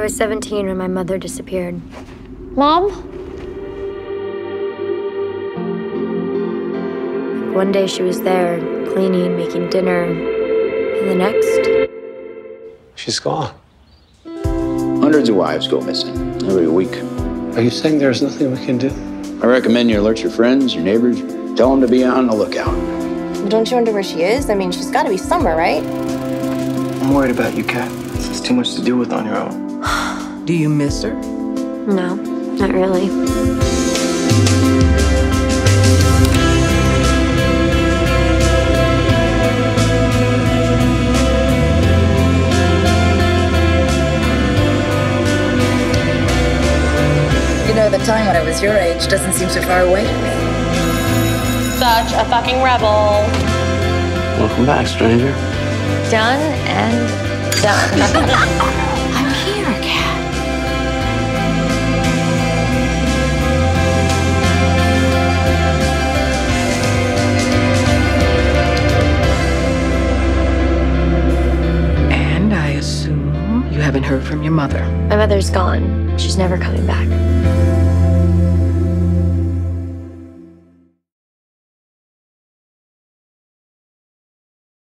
I was 17 when my mother disappeared. Mom? One day she was there, cleaning, making dinner, and the next... she's gone. Hundreds of wives go missing every week. Are you saying there's nothing we can do? I recommend you alert your friends, your neighbors, tell them to be on the lookout. Don't you wonder where she is? I mean, she's got to be somewhere, right? I'm worried about you, Kat. This is too much to deal with on your own. Do you miss her? No, not really. You know, the time when I was your age doesn't seem so far away to me. Such a fucking rebel. Welcome back, stranger. Done and done. I'm here, Kat. And I assume you haven't heard from your mother. My mother's gone. She's never coming back.